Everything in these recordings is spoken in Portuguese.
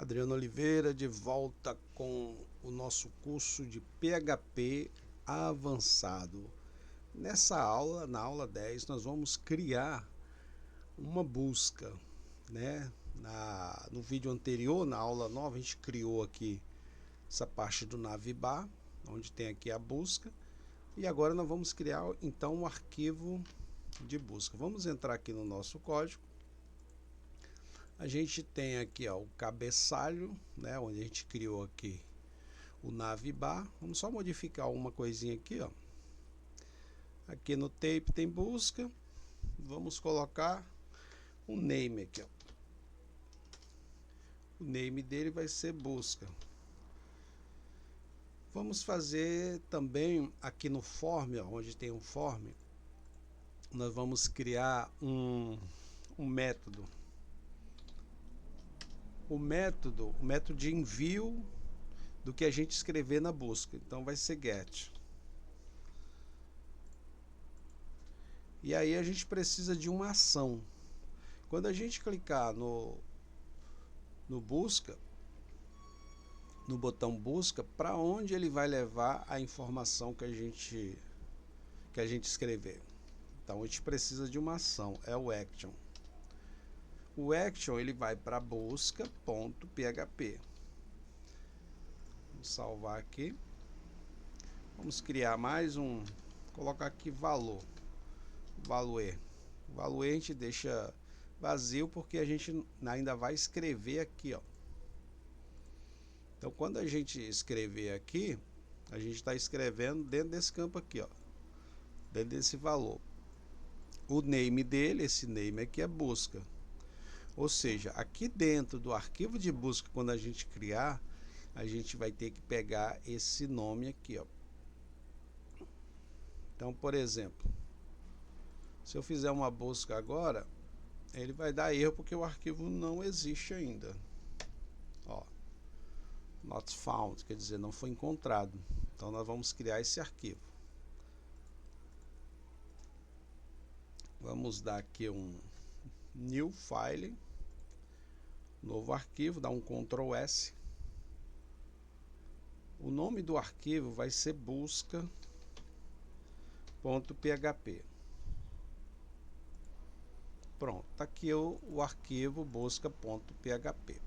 Adriano Oliveira, de volta com o nosso curso de PHP avançado. Nessa aula, na aula 10, nós vamos criar uma busca, né? No vídeo anterior, na aula 9, a gente criou aqui essa parte do navbar, onde tem aqui a busca, e agora nós vamos criar então um arquivo de busca. Vamos entrar aqui no nosso código. A gente tem aqui ó, o cabeçalho, né, onde a gente criou aqui o navbar. Vamos só modificar uma coisinha aqui, ó. Aqui no tape tem busca. Vamos colocar um name aqui, ó. O name dele vai ser busca. Vamos fazer também aqui no form, ó, onde tem um form, nós vamos criar um método. O método de envio do que a gente escrever na busca. Então vai ser get. E aí a gente precisa de uma ação. Quando a gente clicar no busca, no botão busca, para onde ele vai levar a informação que a gente escrever. Então a gente precisa de uma ação, é o action. O action ele vai para busca.php. Vamos salvar aqui. Vamos criar mais um, colocar aqui valor. Value a gente deixa vazio porque a gente ainda vai escrever aqui, ó. Então quando a gente escrever aqui, a gente está escrevendo dentro desse campo aqui, ó, dentro desse valor. O name dele, esse name aqui é busca. Ou seja, aqui dentro do arquivo de busca, quando a gente criar, a gente vai ter que pegar esse nome aqui, ó. Então, por exemplo, se eu fizer uma busca agora, ele vai dar erro porque o arquivo não existe ainda. Ó, not found, quer dizer, não foi encontrado. Então nós vamos criar esse arquivo. Vamos dar aqui um new file, novo arquivo, dá um Ctrl S. O nome do arquivo vai ser busca.php. Pronto, tá aqui o arquivo busca.php.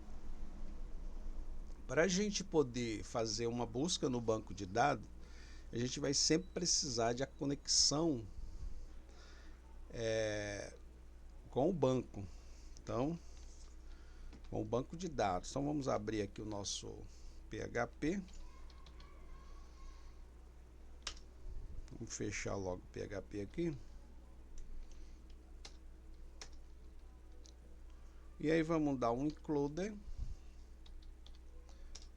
Para a gente poder fazer uma busca no banco de dados, a gente vai sempre precisar de a conexão com o banco. Então, com o banco de dados. Então vamos abrir aqui o nosso PHP. Vamos fechar logo o PHP aqui. E aí vamos dar um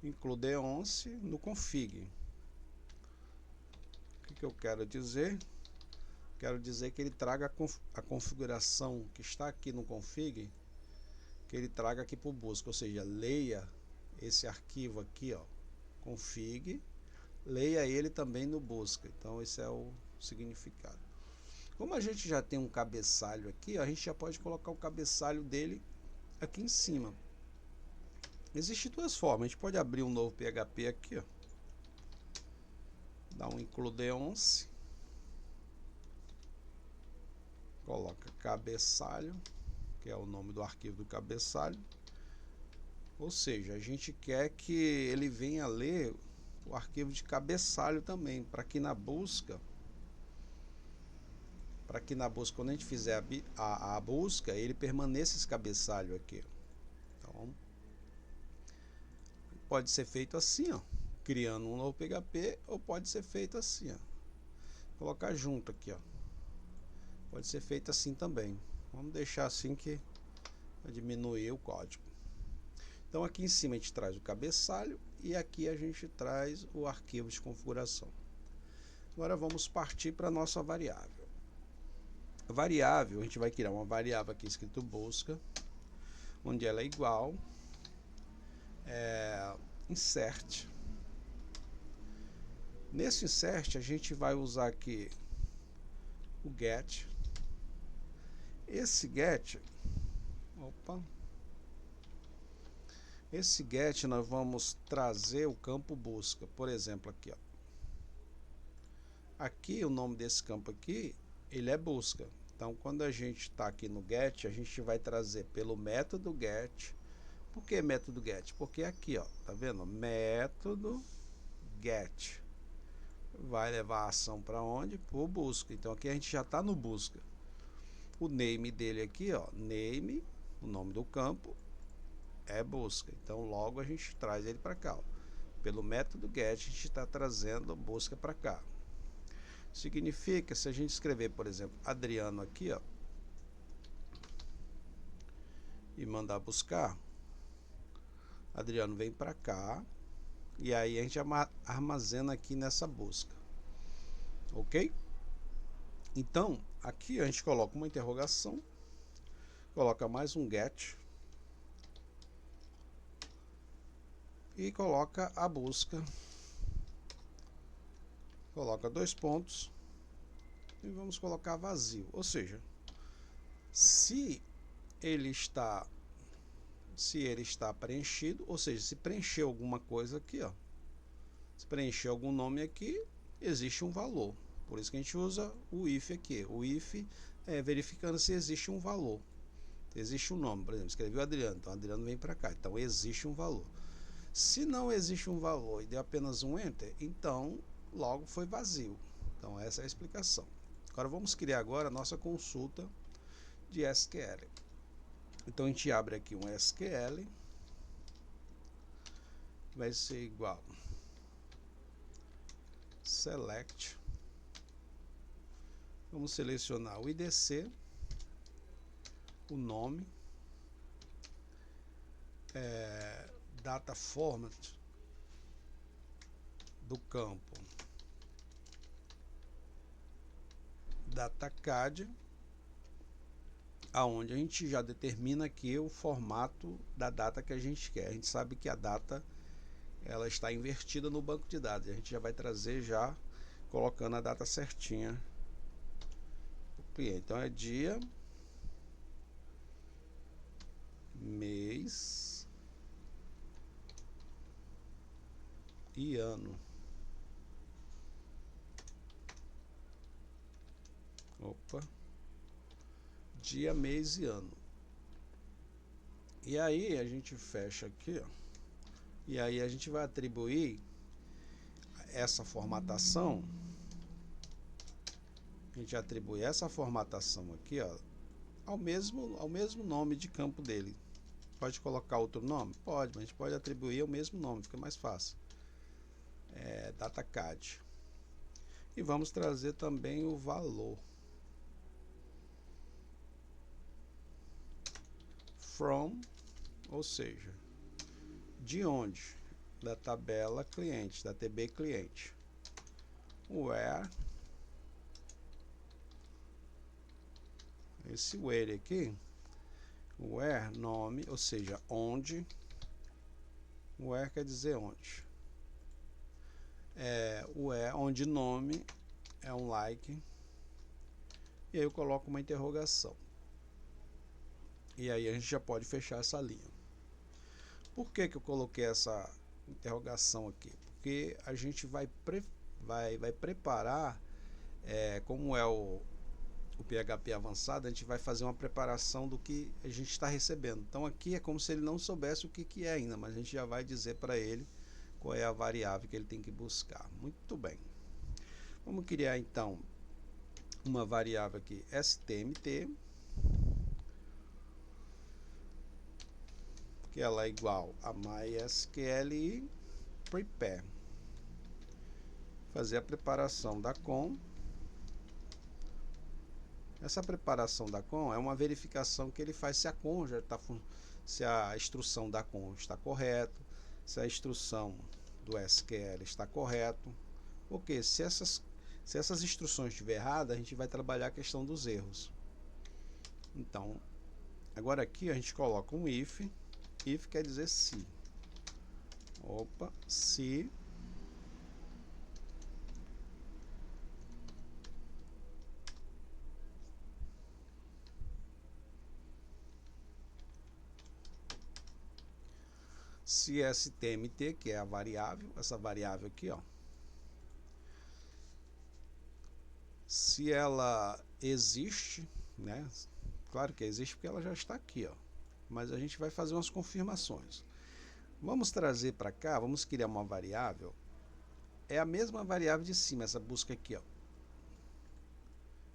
include once no config. O que eu quero dizer? Quero dizer que ele traga a configuração que está aqui no config, que ele traga aqui para o busca, ou seja, leia esse arquivo aqui, ó, config, leia ele também no busca. Então esse é o significado. Como a gente já tem um cabeçalho aqui, a gente já pode colocar o cabeçalho dele aqui em cima. Existem duas formas. A gente pode abrir um novo PHP aqui, ó, dá um include once, coloca cabeçalho, que é o nome do arquivo do cabeçalho. Ou seja, a gente quer que ele venha ler o arquivo de cabeçalho também, para que na busca, quando a gente fizer a busca, ele permaneça esse cabeçalho aqui. Então, pode ser feito assim, ó, criando um novo PHP, ou pode ser feito assim, ó, colocar junto aqui, ó. Pode ser feito assim também. Vamos deixar assim que vai diminuir o código. Então aqui em cima a gente traz o cabeçalho e aqui a gente traz o arquivo de configuração. Agora vamos partir para a nossa variável. A variável, a gente vai criar uma variável aqui escrito busca, onde ela é igual insert. Nesse insert a gente vai usar aqui o get. Esse get, Esse get nós vamos trazer o campo busca, por exemplo, aqui, ó. Aqui o nome desse campo aqui, ele é busca. Então, quando a gente está aqui no get, a gente vai trazer pelo método get. Por que método get? Porque aqui, ó, tá vendo? Método get vai levar a ação para onde? Por busca. Então aqui a gente já está no busca. O name dele aqui, ó, name, o nome do campo é busca. Então logo a gente traz ele para cá, ó. Pelo método get a gente está trazendo busca para cá. Significa, se a gente escrever, por exemplo, Adriano aqui, ó, e mandar buscar, Adriano vem para cá, e aí a gente armazena aqui nessa busca, ok? Então aqui a gente coloca uma interrogação, coloca mais um get e coloca a busca, coloca 2 pontos e vamos colocar vazio, ou seja, se ele está preenchido, ou seja, se preencher alguma coisa aqui, ó, se preencher algum nome aqui, existe um valor. Por isso que a gente usa o if aqui. O if é verificando se existe um valor. Existe um nome, por exemplo, escreveu Adriano, então Adriano vem para cá, então existe um valor. Se não existe um valor e deu apenas um enter, então logo foi vazio. Então essa é a explicação. Agora vamos criar agora a nossa consulta de SQL. Então a gente abre aqui um SQL, vai ser igual select, vamos selecionar o IDC, o nome, data format do campo, datacad, aonde a gente já determina aqui o formato da data que a gente quer. A gente sabe que a data ela está invertida no banco de dados, a gente já vai trazer já colocando a data certinha o cliente. Então é dia, mês e ano. Opa, dia, mês e ano. E aí a gente fecha aqui, ó. E aí a gente vai atribuir essa formatação. A gente atribui essa formatação aqui, ó, ao mesmo nome de campo dele. Pode colocar outro nome? Pode, mas a gente pode atribuir o mesmo nome, fica mais fácil. Datacad. E vamos trazer também o valor. From, ou seja, de onde? Da tabela cliente, da TB cliente. Where, esse where aqui, where, nome, ou seja, onde. Where quer dizer onde. Where, onde nome é um like. E aí eu coloco uma interrogação. E aí a gente já pode fechar essa linha. Por que eu coloquei essa interrogação aqui? Porque a gente vai preparar, como é o PHP avançado, a gente vai fazer uma preparação do que a gente está recebendo. Então aqui é como se ele não soubesse o que é ainda, mas a gente já vai dizer para ele qual é a variável que ele tem que buscar. Muito bem. Vamos criar então uma variável aqui, stmt, que ela é igual a mysql prepare. Fazer a preparação da com. Essa preparação da com é uma verificação que ele faz se a com já está, se a instrução da com está correta, se a instrução do SQL está correto, porque se essas instruções estiver erradas, a gente vai trabalhar a questão dos erros. Então, agora aqui a gente coloca um if quer dizer se. Opa, se Se stmt, que é a variável, essa variável aqui, ó, se ela existe, né? Claro que existe porque ela já está aqui, ó. Mas a gente vai fazer umas confirmações. Vamos trazer para cá, vamos criar uma variável. É a mesma variável de cima, essa busca aqui, ó.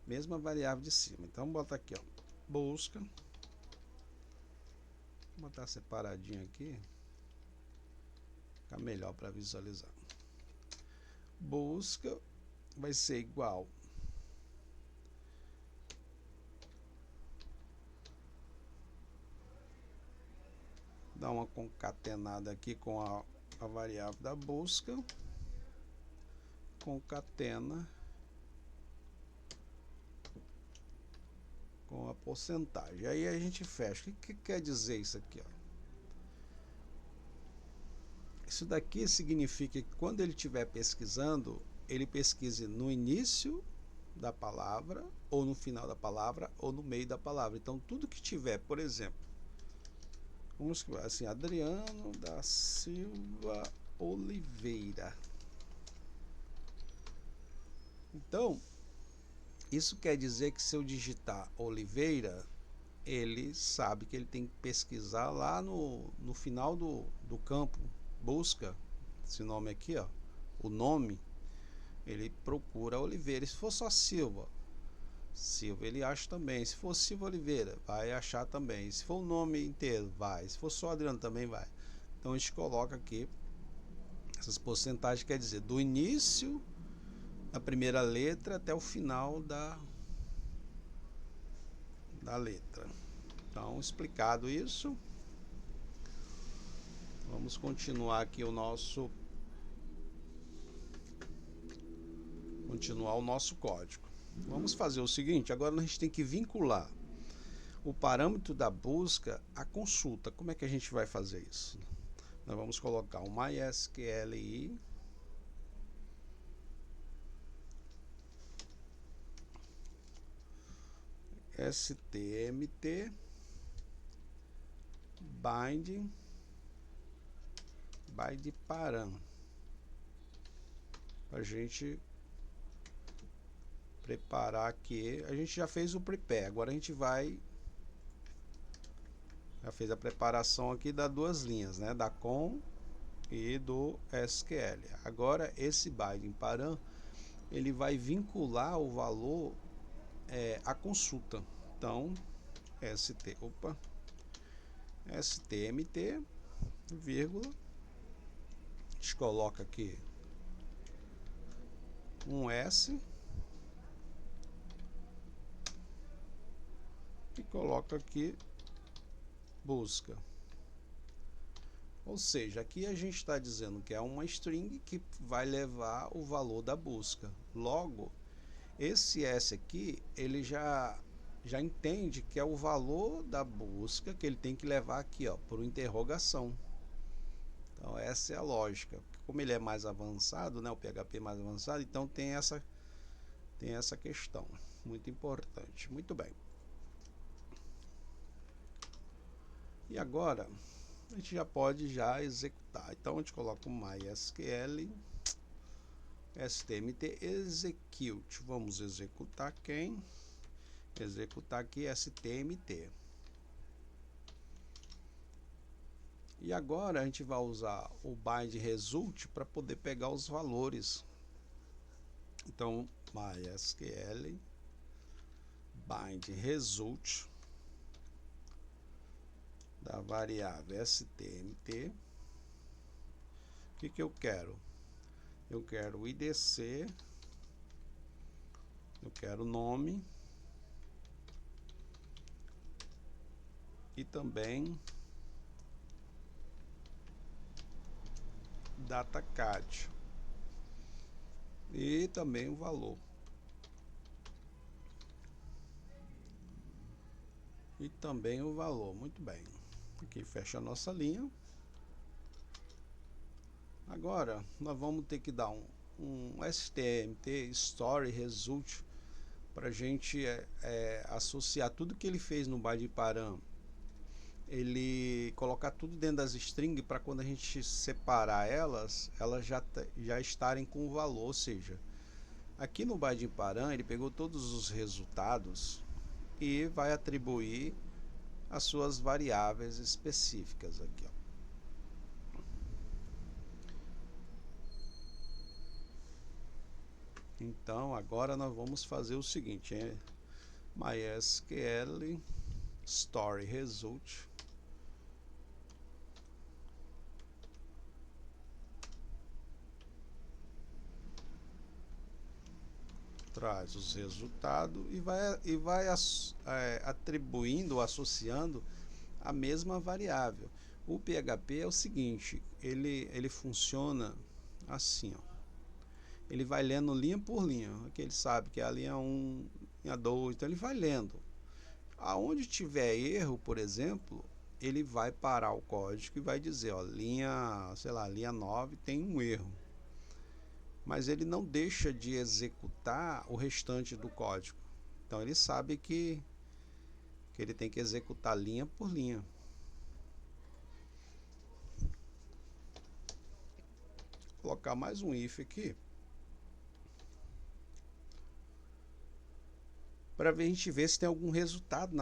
Mesma variável de cima. Então vamos botar aqui, ó, busca. Vou botar separadinho aqui, fica melhor para visualizar. Busca vai ser igual dar uma concatenada aqui com a variável da busca, concatena com a porcentagem. Aí a gente fecha. O que quer dizer isso aqui, ó? Isso daqui significa que quando ele estiver pesquisando, ele pesquise no início da palavra, ou no final da palavra, ou no meio da palavra. Então tudo que tiver, por exemplo, vamos assim, Adriano da Silva Oliveira. Então, isso quer dizer que se eu digitar Oliveira, ele sabe que ele tem que pesquisar lá no final do campo, busca, esse nome aqui, ó, o nome, ele procura Oliveira. E se for só Silva, ele acha também. Se for Silva Oliveira, vai achar também. Se for o nome inteiro, vai. Se for só Adriano, também vai. Então a gente coloca aqui essas porcentagens, quer dizer, do início da primeira letra até o final da letra. Então, explicado isso, vamos continuar aqui o nosso código. Vamos fazer o seguinte, agora a gente tem que vincular o parâmetro da busca à consulta. Como é que a gente vai fazer isso? Nós vamos colocar o MySQLi stmt bind by param, a gente preparar aqui. A gente já fez o prepare, agora a gente já fez a preparação aqui das duas linhas, né, da com e do SQL. Agora esse bind param, ele vai vincular o valor à consulta. Então stmt, vírgula, a gente coloca aqui um S e coloca aqui busca. Ou seja, aqui a gente está dizendo que é uma string que vai levar o valor da busca. Logo, esse S aqui, ele já entende que é o valor da busca que ele tem que levar aqui, ó, por interrogação. Então essa é a lógica. Como ele é mais avançado, né, o PHP mais avançado, então tem essa questão muito importante. Muito bem. E agora a gente já pode executar. Então a gente coloca o MySQL stmt execute. Vamos executar quem? Executar aqui stmt. E agora a gente vai usar o bind result para poder pegar os valores. Então MySQL bind result da variável stmt. O que eu quero? Eu quero o IDC, eu quero o nome e também DataCAD e também o valor. E também o valor. Muito bem. Aqui fecha a nossa linha. Agora nós vamos ter que dar um stmt story result para a gente associar tudo que ele fez no bind param ele colocar tudo dentro das strings para quando a gente separar elas, já estarem com o valor. Ou seja, aqui no Baidim Param ele pegou todos os resultados e vai atribuir as suas variáveis específicas aqui, ó. Então agora nós vamos fazer o seguinte, MySQL Story Result traz os resultados e vai atribuindo, associando a mesma variável. O PHP é o seguinte, ele funciona assim, ó. Ele vai lendo linha por linha, que ele sabe que é a linha 1, linha 2, então ele vai lendo. Aonde tiver erro, por exemplo, ele vai parar o código e vai dizer, ó, linha, sei lá, linha 9 tem um erro. Mas ele não deixa de executar o restante do código. Então ele sabe que ele tem que executar linha por linha. Vou colocar mais um if aqui, para a gente ver se tem algum resultado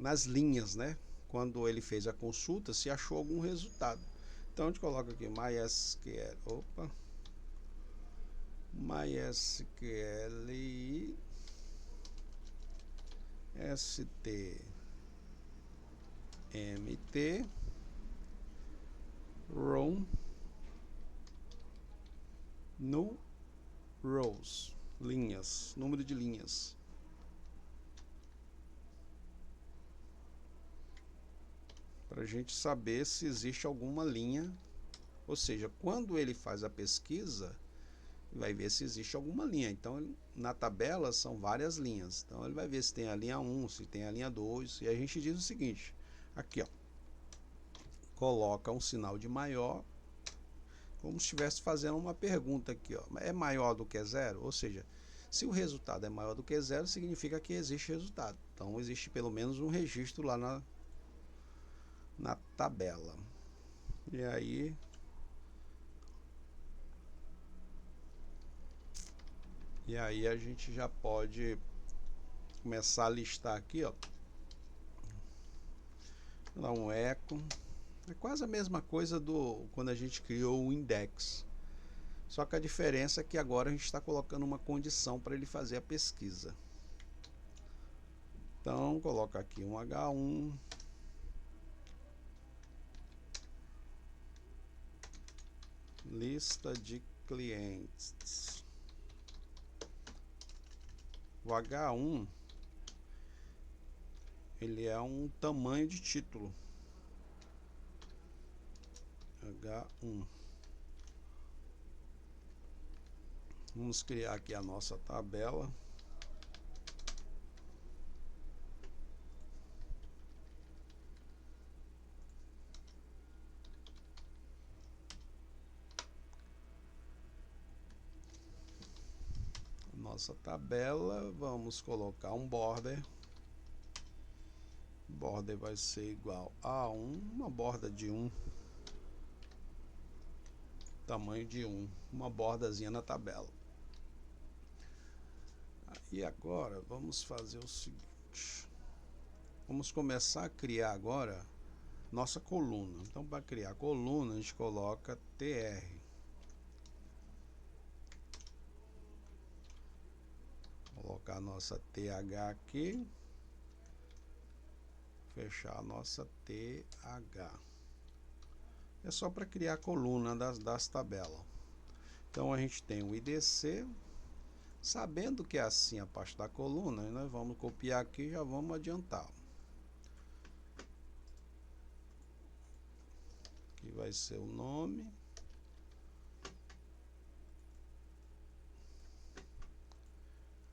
nas linhas, né? Quando ele fez a consulta, se achou algum resultado. Então a gente coloca aqui MySQL, MySQL stmt run no rows, linhas, número de linhas. Para a gente saber se existe alguma linha, ou seja, quando ele faz a pesquisa, vai ver se existe alguma linha. Então, na tabela são várias linhas. Então, ele vai ver se tem a linha 1, se tem a linha 2. E a gente diz o seguinte, aqui, ó, coloca um sinal de maior, como se estivesse fazendo uma pergunta aqui, ó, é maior do que zero? Ou seja, se o resultado é maior do que zero, significa que existe resultado. Então, existe pelo menos um registro lá na tabela. E aí a gente já pode começar a listar aqui, ó. Vou dar um eco. É quase a mesma coisa do quando a gente criou o index. Só que a diferença é que agora a gente está colocando uma condição para ele fazer a pesquisa. Então, coloca aqui um H1. Lista de clientes. O H1 ele é um tamanho de título. H1. Vamos criar aqui a nossa tabela. Nossa tabela, vamos colocar um border. Border vai ser igual a 1, uma borda de 1, tamanho de 1, uma bordazinha na tabela. E agora vamos fazer o seguinte, vamos começar a criar agora nossa coluna. Então, para criar a coluna, a gente coloca tr, colocar a nossa th aqui, fechar a nossa th. É só para criar a coluna das tabelas. Então a gente tem o IDC. Sabendo que é assim a parte da coluna, nós vamos copiar aqui e já vamos adiantar. Aqui vai ser o nome.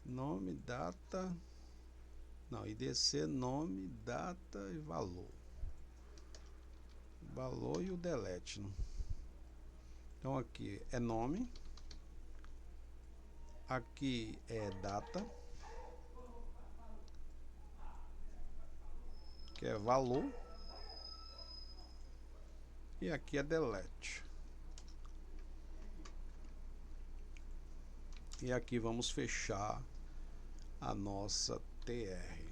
Nome, data. Não, IDC, nome, data e valor. Valor e o delete. Então aqui é nome. Aqui é data. que é valor, e aqui é delete. E aqui vamos fechar a nossa TR.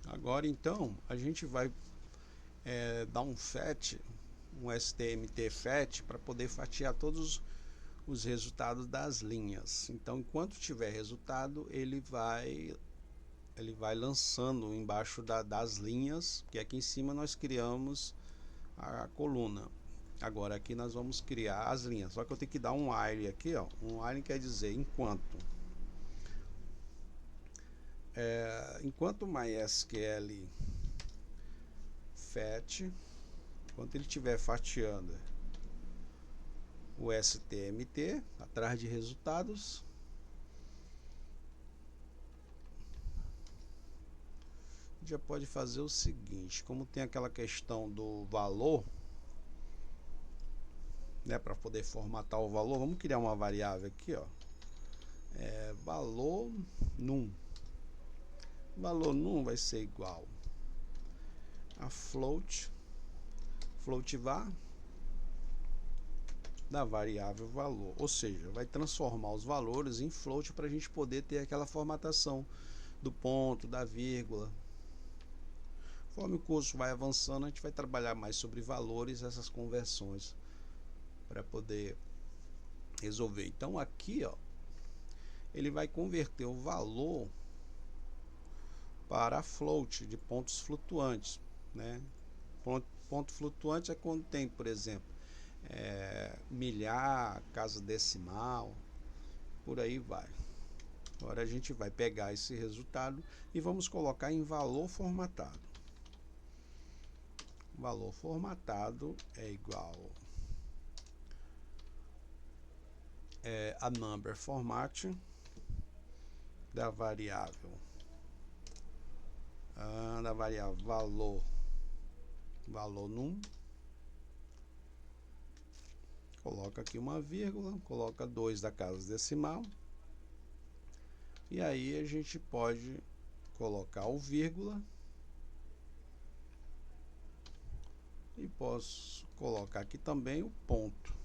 Agora então a gente vai dar um FET, um STMT FET, para poder fatiar todos os resultados das linhas. Então, enquanto tiver resultado, ele vai lançando embaixo das linhas, que aqui em cima nós criamos a coluna. Agora aqui nós vamos criar as linhas, só que eu tenho que dar um while aqui, ó. Um while quer dizer enquanto MySQL FET, enquanto ele estiver fatiando o STMT atrás de resultados, já pode fazer o seguinte: como tem aquela questão do valor, né, para poder formatar o valor, vamos criar uma variável aqui, ó, valor num. Valor num vai ser igual a float var da variável valor, ou seja, vai transformar os valores em float para a gente poder ter aquela formatação do ponto, da vírgula. Conforme o curso vai avançando, a gente vai trabalhar mais sobre valores, essas conversões, para poder resolver. Então aqui, ó, ele vai converter o valor para float de pontos flutuantes, né? Ponto flutuante é quando tem, por exemplo, milhar, casa decimal, por aí vai. Agora a gente vai pegar esse resultado e vamos colocar em valor formatado. Valor formatado é igual a number format da variável valor num, coloca aqui uma vírgula, coloca 2 da casa decimal, e aí a gente pode colocar o vírgula e posso colocar aqui também o ponto.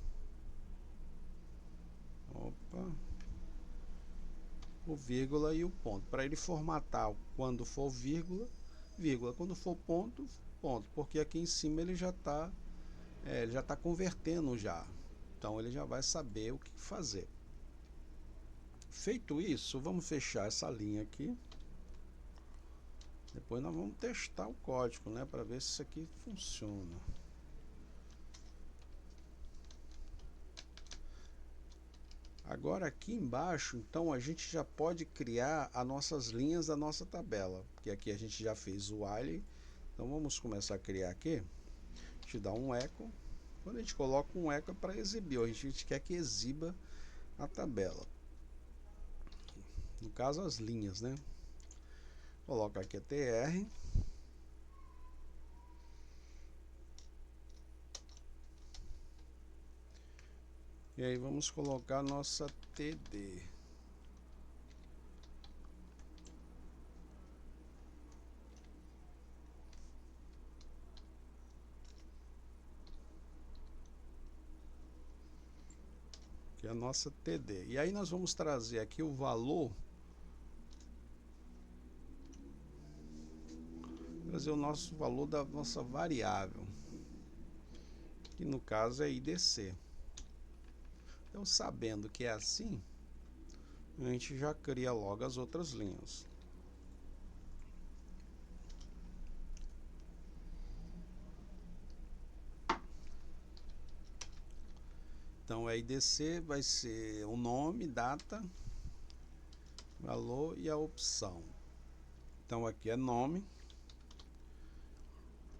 Opa, o vírgula e o ponto, para ele formatar quando for vírgula, quando for ponto, ponto, porque aqui em cima ele já está convertendo já, então ele já vai saber o que fazer. Feito isso, vamos fechar essa linha aqui. Depois nós vamos testar o código, né, para ver se isso aqui funciona. Agora aqui embaixo, então a gente já pode criar as nossas linhas da nossa tabela, porque aqui a gente já fez o while. Então vamos começar a criar aqui. A gente dá um echo. Quando a gente coloca um echo é para exibir, a gente quer que exiba a tabela, no caso as linhas, né? Coloca aqui a tr, e aí vamos colocar nossa td. Que é a nossa td. E aí nós vamos trazer aqui o valor, trazer o nosso valor da nossa variável, que no caso é IDC. Então, sabendo que é assim, a gente já cria logo as outras linhas. Então, a IDC vai ser o nome, data, valor e a opção. Então, aqui é nome,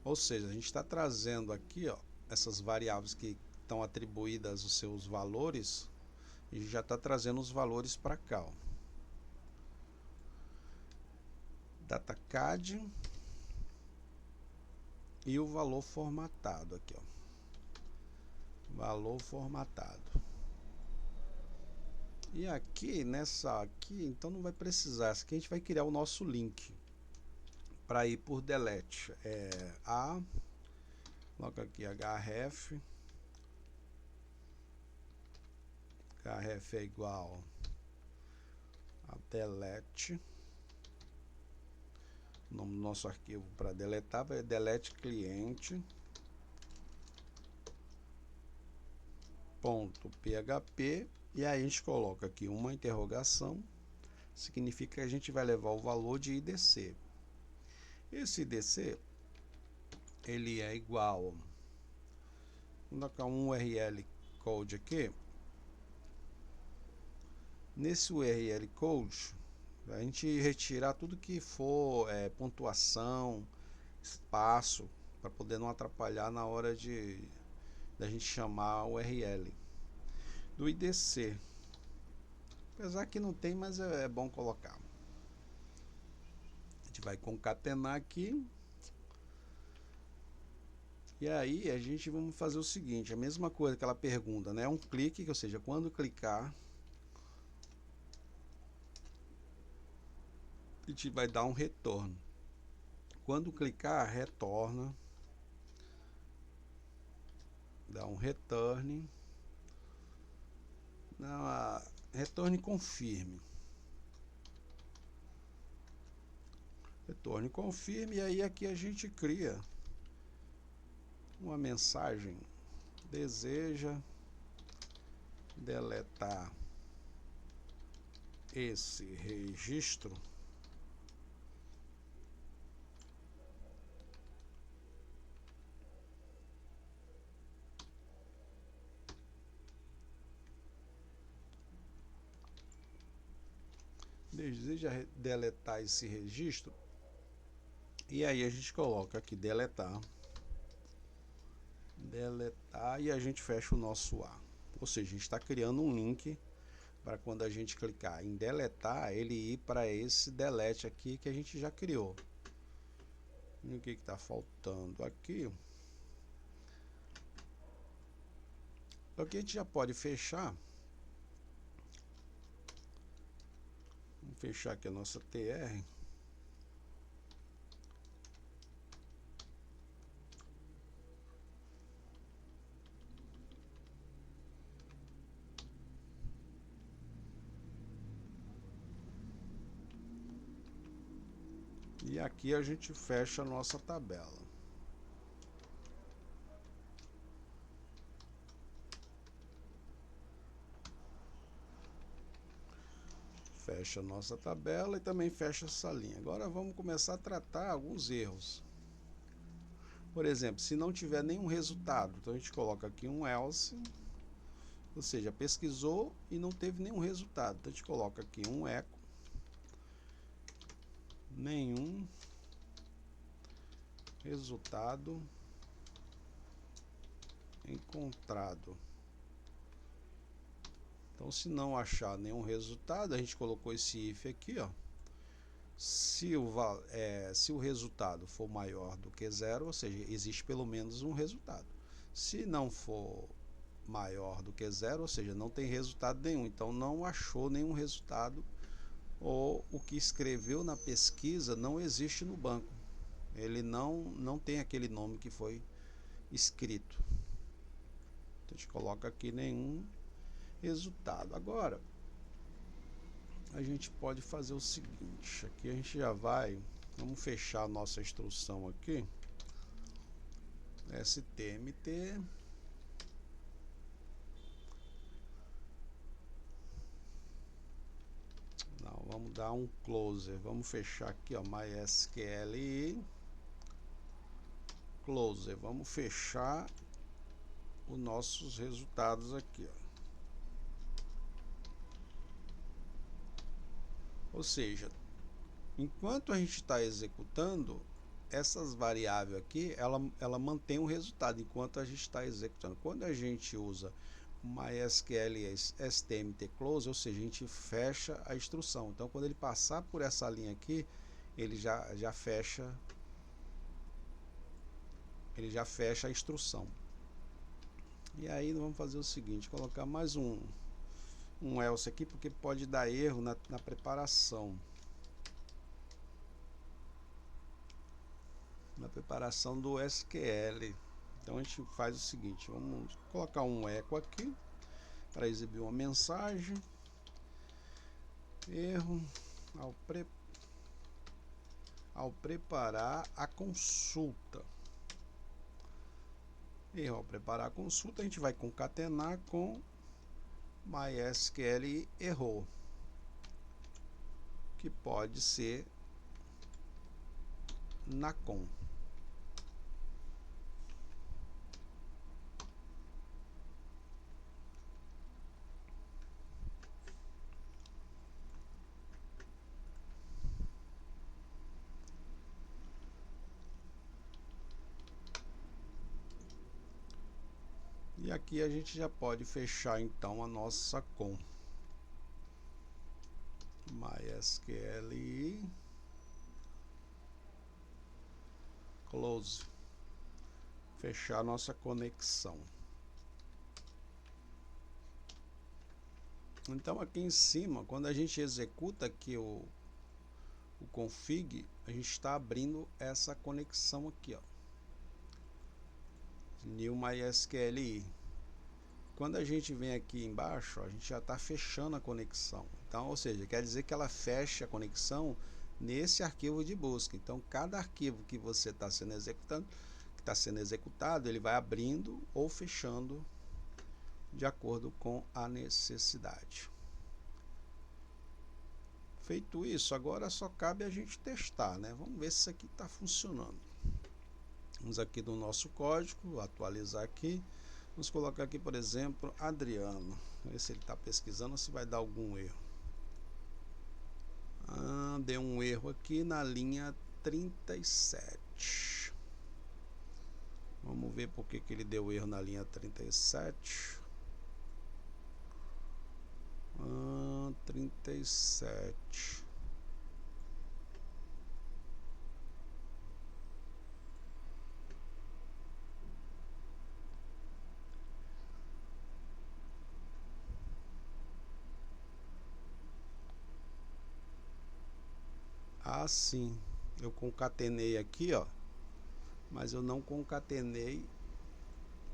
ou seja, a gente está trazendo aqui, ó, essas variáveis que estão atribuídas os seus valores, e já está trazendo os valores para cá, ó. DataCAD, e o valor formatado aqui, ó. Valor formatado. E aqui nessa aqui, então não vai precisar. Essa aqui a gente vai criar o nosso link para ir por delete. Coloca aqui href. Href é igual a delete. O nome do nosso arquivo para deletar é delete cliente .php, e aí a gente coloca aqui uma interrogação, significa que a gente vai levar o valor de IDC. Esse IDC ele é igual, vou colocar um URL code aqui. Nesse URL code a gente retirar tudo que for pontuação, espaço, para poder não atrapalhar na hora da gente chamar o URL do IDC. Apesar que não tem, mas é bom colocar. A gente vai concatenar aqui. E aí a gente vamos fazer o seguinte, a mesma coisa que ela pergunta, né? Um clique, ou seja, quando clicar, a gente vai dar um retorno. Quando clicar, retorna. Dá um return. Não, retorne confirme. Retorne confirme, e aí aqui a gente cria uma mensagem. Deseja deletar esse registro? Deseja deletar esse registro? E aí a gente coloca aqui deletar, e a gente fecha o nosso A. Ou seja, a gente está criando um link para quando a gente clicar em deletar, ele ir para esse delete aqui que a gente já criou. E o que está faltando aqui? Aqui a gente já pode fechar. Vamos fechar aqui a nossa TR. E aqui a gente fecha a nossa tabela. Fecha a nossa tabela e também fecha essa linha. Agora vamos começar a tratar alguns erros. Por exemplo, se não tiver nenhum resultado, então a gente coloca aqui um else, ou seja, pesquisou e não teve nenhum resultado. Então a gente coloca aqui um eco, nenhum resultado encontrado. Então, se não achar nenhum resultado, a gente colocou esse if aqui, ó. Se o resultado for maior do que zero, ou seja, existe pelo menos um resultado. Se não for maior do que zero, ou seja, não tem resultado nenhum, então não achou nenhum resultado, ou o que escreveu na pesquisa não existe no banco. Ele não tem aquele nome que foi escrito. Então, a gente coloca aqui nenhum resultado. Agora a gente pode fazer o seguinte, aqui a gente já vamos fechar a nossa instrução aqui, stmt, não, vamos dar um closer, vamos fechar aqui, ó, mysql closer, vamos fechar os nossos resultados aqui, ó. Ou seja, enquanto a gente está executando, essas variáveis aqui, ela mantém o resultado enquanto a gente está executando. Quando a gente usa MySQL stmt close, ou seja, a gente fecha a instrução. Então, quando ele passar por essa linha aqui, ele já fecha ele já fecha a instrução. E aí nós vamos fazer o seguinte, colocar mais um else aqui, porque pode dar erro na preparação. Na preparação do SQL. Então a gente faz o seguinte, vamos colocar um eco aqui para exibir uma mensagem. Erro ao preparar a consulta. Erro ao preparar a consulta, a gente vai concatenar com MySQL errou, que pode ser NACOM. E aqui a gente já pode fechar então a nossa com MySQL close, fechar a nossa conexão. Então aqui em cima, quando a gente executa aqui o config, a gente está abrindo essa conexão aqui, ó, new MySQL. Quando a gente vem aqui embaixo, ó, a gente já está fechando a conexão. Então, ou seja, quer dizer que ela fecha a conexão nesse arquivo de busca. Então, cada arquivo que você está sendo executado, ele vai abrindo ou fechando de acordo com a necessidade. Feito isso, agora só cabe a gente testar, né? Vamos ver se isso aqui está funcionando. Vamos aqui no nosso código, atualizar aqui. Vamos colocar aqui, por exemplo, Adriano. Ver se ele está pesquisando, se vai dar algum erro. Deu um erro aqui na linha 37. Vamos ver por que ele deu erro na linha 37. 37. Sim, eu concatenei aqui, ó, mas eu não concatenei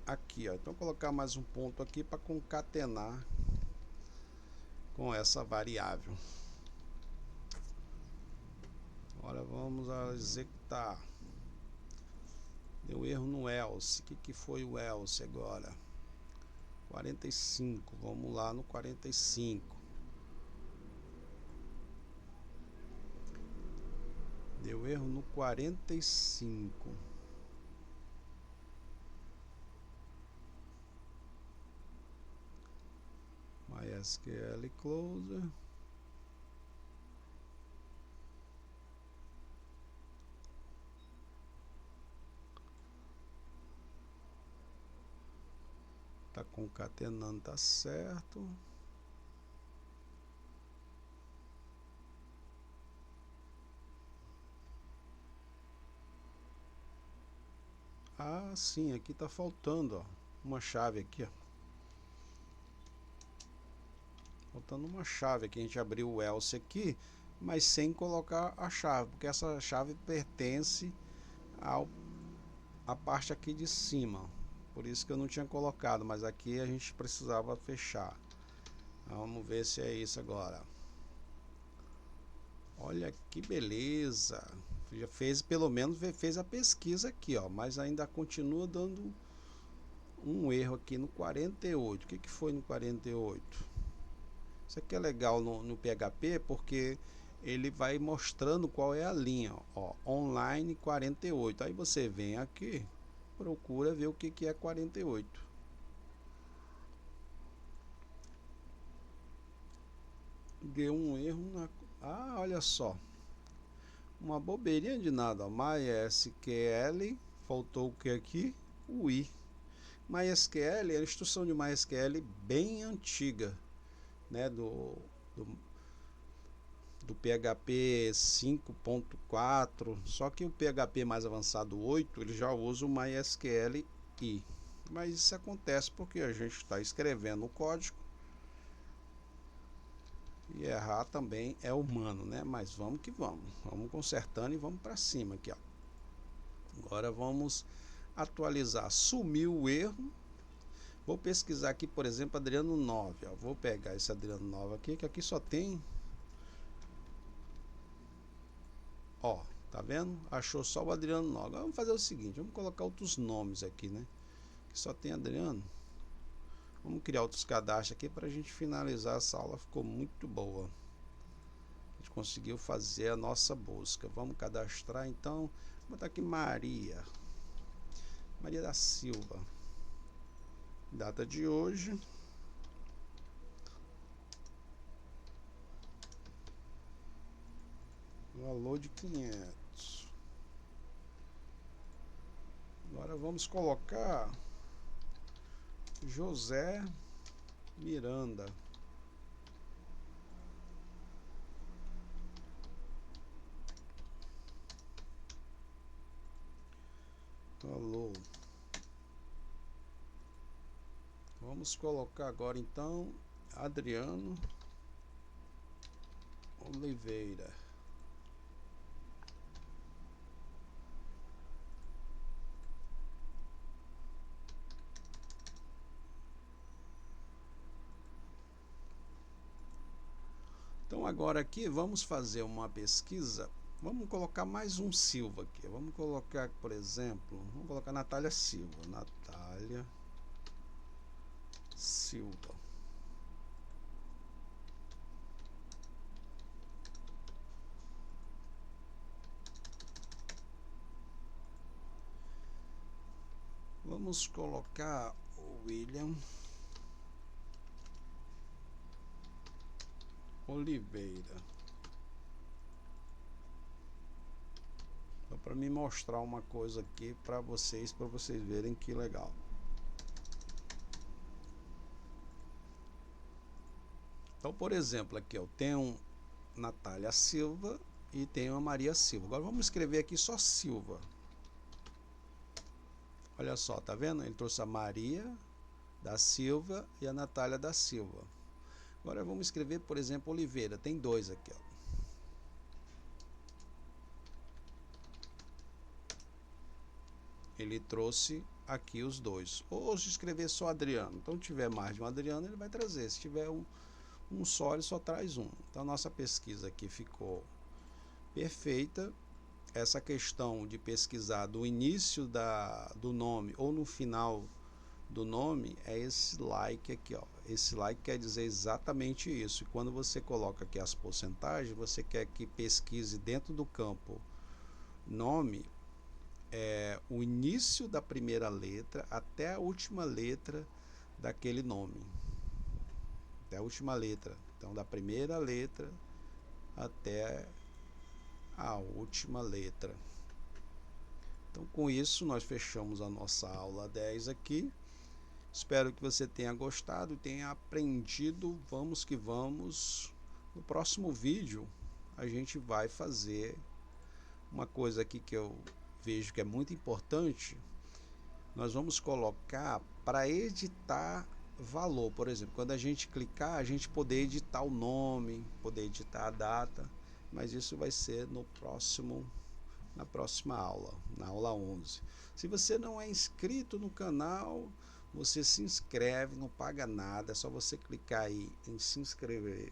aqui, ó. Então vou colocar mais um ponto aqui para concatenar com essa variável. Agora vamos executar. Deu erro no else. O que foi o else agora? 45. Vamos lá no 45. Deu erro no 45. MySQL closer. Tá concatenando, tá certo. Sim, aqui tá faltando, ó, uma chave aqui, ó. Faltando uma chave aqui, a gente abriu o else aqui, mas sem colocar a chave, porque essa chave pertence à parte aqui de cima. Por isso que eu não tinha colocado, mas aqui a gente precisava fechar. Vamos ver se é isso agora. Olha que beleza. Já fez, pelo menos fez a pesquisa aqui, ó, mas ainda continua dando um erro aqui no 48. O que foi no 48? Isso aqui é legal no PHP, porque ele vai mostrando qual é a linha, ó, online 48. Aí você vem aqui, procura ver o que é 48. Deu um erro na... olha só. Uma bobeirinha de nada, ó. MySQL, faltou o que aqui? O I. MySQL é a instrução de MySQL bem antiga, né, do do PHP 5.4, só que o PHP mais avançado 8 ele já usa o MySQL. Mas isso acontece porque a gente está escrevendo o código e errar também é humano, né? Mas vamos que vamos consertando e vamos para cima aqui, ó. Agora vamos atualizar. Sumiu o erro. Vou pesquisar aqui, por exemplo, Adriano 9, ó. Vou pegar esse Adriano 9 aqui, que aqui só tem, ó, tá vendo? Achou só o Adriano 9. Agora vamos fazer o seguinte, vamos colocar outros nomes aqui, né? Que só tem Adriano. Vamos criar outros cadastros aqui para a gente finalizar essa aula. Ficou muito boa. A gente conseguiu fazer a nossa busca. Vamos cadastrar então. Vou botar aqui Maria da Silva. Data de hoje. Valor de 500. Agora vamos colocar José Miranda. Valor. Vamos colocar agora então Adriano Oliveira. Então agora aqui vamos fazer uma pesquisa. Vamos colocar mais um Silva aqui. Vamos colocar, por exemplo, vamos colocar Natália Silva. Natália Silva. Vamos colocar o William Oliveira. Só para me mostrar uma coisa aqui para vocês verem que legal. Então, por exemplo, aqui eu tenho Natália Silva e tenho a Maria Silva. Agora vamos escrever aqui só Silva. Olha só, tá vendo? Ele trouxe a Maria da Silva e a Natália da Silva. Agora vamos escrever, por exemplo, Oliveira. Tem dois aqui, ó. Ele trouxe aqui os dois. Ou se escrever só Adriano. Então, se tiver mais de um Adriano, ele vai trazer. Se tiver um só, ele só traz um. Então, a nossa pesquisa aqui ficou perfeita. Essa questão de pesquisar do início do nome ou no final do nome é esse like aqui, ó. Esse like quer dizer exatamente isso. E quando você coloca aqui as porcentagens, você quer que pesquise dentro do campo nome, o início da primeira letra até a última letra daquele nome. Até a última letra. Então, da primeira letra até a última letra. Então, com isso, nós fechamos a nossa aula 10 aqui. Espero que você tenha gostado e tenha aprendido. Vamos que vamos. No próximo vídeo, a gente vai fazer uma coisa aqui que eu vejo que é muito importante. Nós vamos colocar para editar valor. Por exemplo, quando a gente clicar, a gente poder editar o nome, poder editar a data. Mas isso vai ser na próxima aula, na aula 11. Se você não é inscrito no canal, você se inscreve, não paga nada, é só você clicar aí em se inscrever.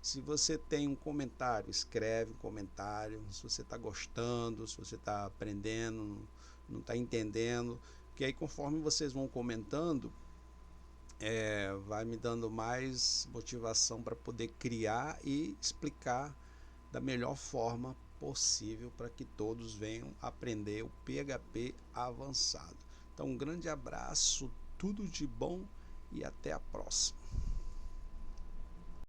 Se você tem um comentário, escreve um comentário, se você está gostando, se você está aprendendo, não está entendendo, que aí conforme vocês vão comentando, vai me dando mais motivação para poder criar e explicar da melhor forma possível para que todos venham aprender o PHP avançado. Então, um grande abraço, tudo de bom e até a próxima.